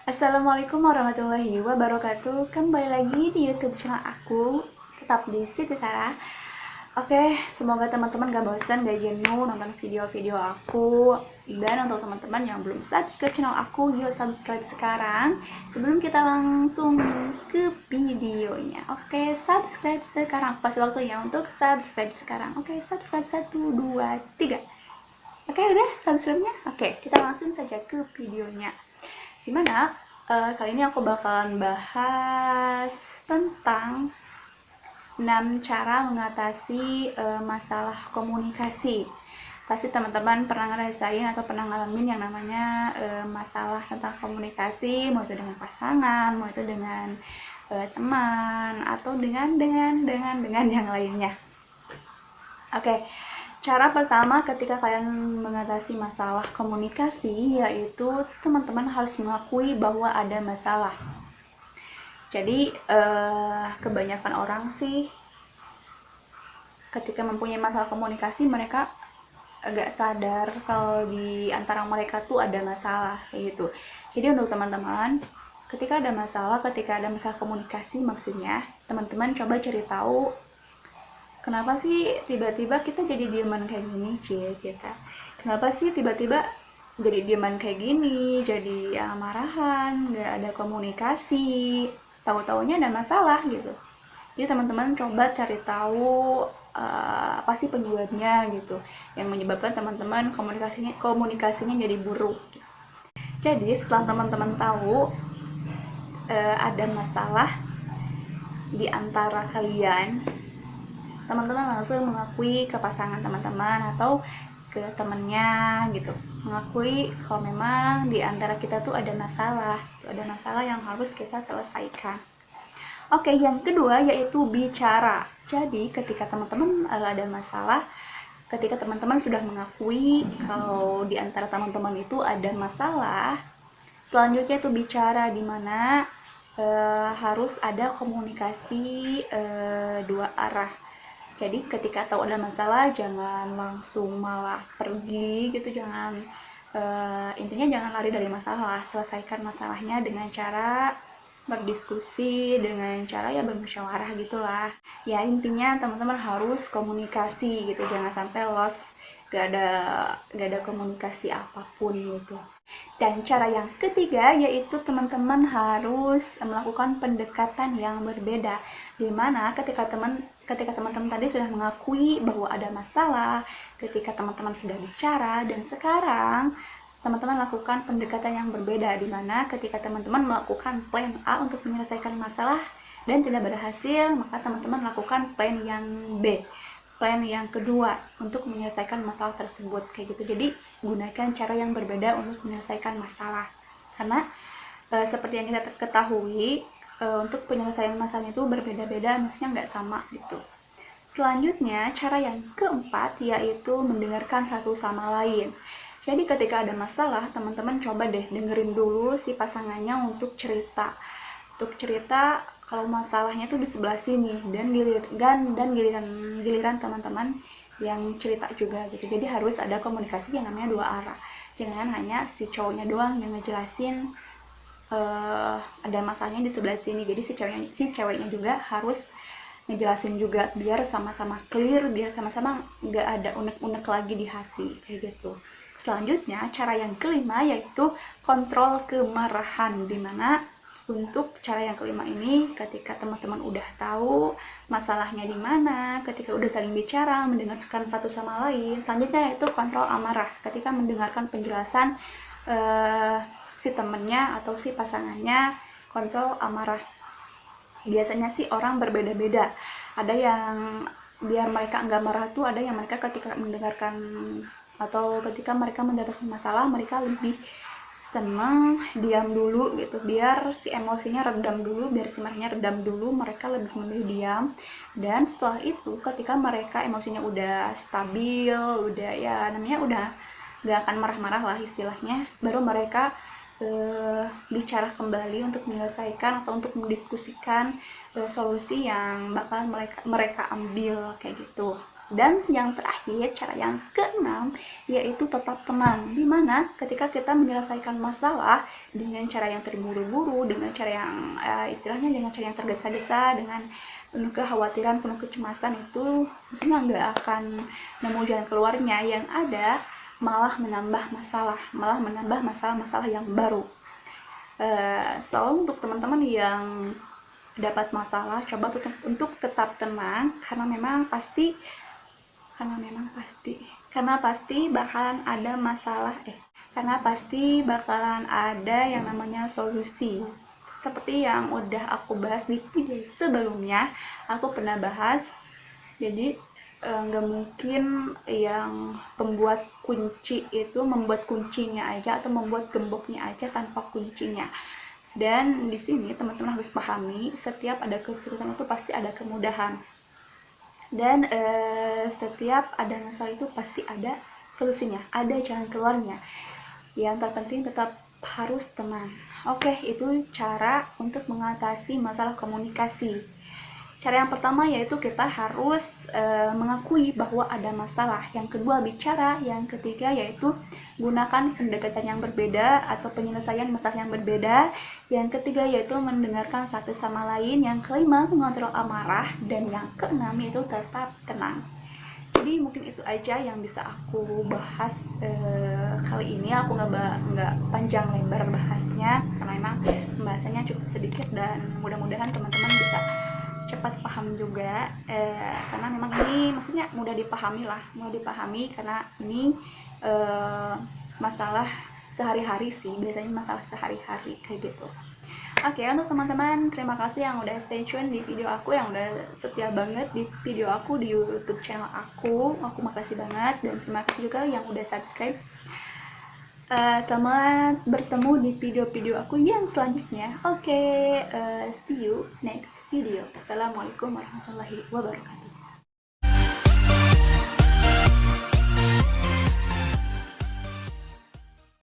Assalamualaikum warahmatullahi wabarakatuh. Kembali lagi di YouTube channel aku, tetap di Siti Sarah. Oke, semoga teman-teman gak bosan, gak jenuh nonton video-video aku. Dan untuk teman-teman yang belum subscribe channel aku, yuk subscribe sekarang. Sebelum kita langsung ke videonya. Oke, subscribe sekarang. Pas waktunya untuk subscribe sekarang. Oke, subscribe 1, 2, 3. Oke, udah subscribe-nya? Oke, kita langsung saja ke videonya. Dimana kali ini aku bakalan bahas tentang 6 cara mengatasi masalah komunikasi. Pasti teman-teman pernah ngerasain atau pernah ngalamin yang namanya masalah tentang komunikasi, mau itu dengan pasangan, mau itu dengan teman, atau dengan yang lainnya. Oke, cara pertama ketika kalian mengatasi masalah komunikasi yaitu teman-teman harus mengakui bahwa ada masalah. Jadi kebanyakan orang sih ketika mempunyai masalah komunikasi mereka agak sadar kalau di antara mereka tuh ada masalah kayak gitu. Jadi untuk teman-teman ketika ada masalah komunikasi maksudnya, teman-teman coba cari tahu kenapa sih tiba-tiba kita jadi dieman kayak gini, kita kenapa sih tiba-tiba jadi dieman kayak gini, jadi ya, marahan, nggak ada komunikasi, tahu-taunya ada masalah gitu. Jadi teman-teman coba cari tahu apa sih penyebabnya gitu, yang menyebabkan teman-teman komunikasinya jadi buruk. Jadi setelah teman-teman tahu ada masalah di antara kalian, teman-teman langsung mengakui ke pasangan teman-teman atau ke temennya gitu, mengakui kalau memang di antara kita tuh ada masalah yang harus kita selesaikan. Oke, yang kedua yaitu bicara. Jadi ketika teman-teman ada masalah, ketika teman-teman sudah mengakui kalau di antara teman-teman itu ada masalah, selanjutnya itu bicara, di mana harus ada komunikasi dua arah. Jadi ketika tahu ada masalah jangan langsung malah pergi gitu, jangan intinya jangan lari dari masalah, selesaikan masalahnya dengan cara berdiskusi, dengan cara ya bermusyawarah gitulah. Ya intinya teman-teman harus komunikasi gitu, jangan sampai lost, gak ada komunikasi apapun gitu. Dan cara yang ketiga yaitu teman-teman harus melakukan pendekatan yang berbeda, dimana ketika teman-teman tadi sudah mengakui bahwa ada masalah, ketika teman-teman sudah bicara, dan sekarang teman-teman lakukan pendekatan yang berbeda, dimana ketika teman-teman melakukan plan A untuk menyelesaikan masalah dan tidak berhasil, maka teman-teman lakukan plan yang B, plan yang kedua untuk menyelesaikan masalah tersebut kayak gitu. Jadi gunakan cara yang berbeda untuk menyelesaikan masalah, karena seperti yang kita ketahui untuk penyelesaian masalah itu berbeda-beda, maksudnya nggak sama gitu. Selanjutnya cara yang keempat yaitu mendengarkan satu sama lain. Jadi ketika ada masalah, teman-teman coba deh dengerin dulu si pasangannya untuk cerita kalau masalahnya tuh di sebelah sini, dan giliran teman-teman yang cerita juga gitu. Jadi harus ada komunikasi yang namanya dua arah, jangan hanya si cowoknya doang yang ngejelasin ada masalahnya di sebelah sini. Jadi si ceweknya juga harus ngejelasin juga, biar sama-sama clear, biar sama-sama nggak ada unek-unek lagi di hati kayak gitu. Selanjutnya cara yang kelima yaitu kontrol kemarahan, dimana untuk cara yang kelima ini ketika teman-teman udah tahu masalahnya di mana, ketika udah saling bicara, mendengarkan satu sama lain, selanjutnya yaitu kontrol amarah, ketika mendengarkan penjelasan si temennya atau si pasangannya, kontrol amarah. Biasanya sih orang berbeda-beda, ada yang biar mereka nggak marah tuh, ada yang mereka ketika mendengarkan atau ketika mereka mendapatkan masalah, mereka lebih senang diam dulu gitu, biar si emosinya redam dulu, biar si marahnya redam dulu, mereka lebih memilih diam. Dan setelah itu ketika mereka emosinya udah stabil, udah ya namanya udah gak akan marah-marah lah istilahnya, baru mereka bicara kembali untuk menyelesaikan atau untuk mendiskusikan solusi yang bakal mereka ambil kayak gitu. Dan yang terakhir, cara yang keenam, yaitu tetap tenang. Dimana ketika kita menyelesaikan masalah dengan cara yang terburu-buru, dengan cara yang istilahnya dengan cara yang tergesa-gesa, dengan penuh kekhawatiran, penuh kecemasan, itu maksudnya nggak akan nemu jalan keluarnya. Yang ada malah menambah masalah-masalah yang baru. So untuk teman-teman yang dapat masalah, coba untuk tetap tenang, karena pasti bakalan ada masalah karena pasti bakalan ada yang namanya solusi. Seperti yang udah aku bahas di video sebelumnya, aku pernah bahas. Jadi nggak mungkin yang pembuat kunci itu membuat kuncinya aja atau membuat gemboknya aja tanpa kuncinya. Dan di sini teman-teman harus pahami, setiap ada kesulitan itu pasti ada kemudahan. Dan setiap ada masalah itu pasti ada solusinya, ada jalan keluarnya. Yang terpenting tetap harus tenang. Oke, itu cara untuk mengatasi masalah komunikasi. Cara yang pertama yaitu kita harus mengakui bahwa ada masalah. Yang kedua bicara. Yang ketiga yaitu gunakan pendekatan yang berbeda atau penyelesaian masalah yang berbeda. Yang ketiga yaitu mendengarkan satu sama lain. Yang kelima mengontrol amarah. Dan yang keenam yaitu tetap tenang. Jadi mungkin itu aja yang bisa aku bahas kali ini. Aku nggak panjang lebar bahasnya karena memang pembahasannya cukup sedikit, dan mudah-mudahan teman-teman bisa cepat paham juga, karena memang ini maksudnya mudah dipahami karena ini masalah sehari-hari sih, biasanya masalah sehari-hari kayak gitu. Oke, untuk teman-teman, terima kasih yang udah stay tune di video aku, yang udah setia banget di video aku di YouTube channel aku makasih banget, dan terima kasih juga yang udah subscribe. Selamat bertemu di video-video aku yang selanjutnya. Oke, see you next video. Assalamualaikum warahmatullahi wabarakatuh.